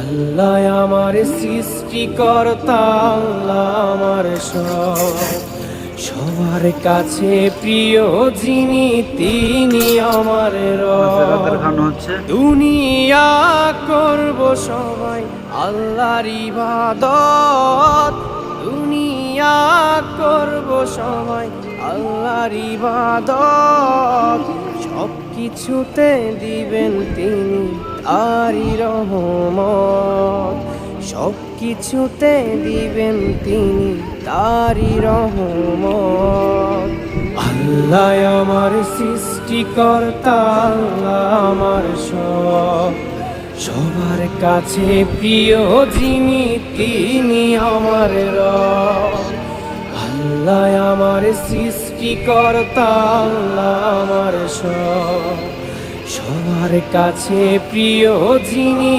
আল্লাহ আমার সৃষ্টিকর্তা, আল্লাহ আমার সব, সবার কাছে প্রিয় যিনি তিনি আমার রব। দুনিয়া করব সবাই আল্লাহর ইবাদত, দুনিয়া করব সবাই আল্লাহর ইবাদত, সব কিছুতে দিবেন তিনি তারই রহমত, সব কিছুতে দিবেন তিনি তারই রহমত। আল্লাহ আমার সৃষ্টিকর্তা, আল্লাহ আমার সব, সবার কাছে প্রিয় যিনি তিনি আমার রব। আল্লাহ আমার সৃষ্টিকর্তা, আল্লাহ আমার সব, সবার কাছে প্রিয় যিনি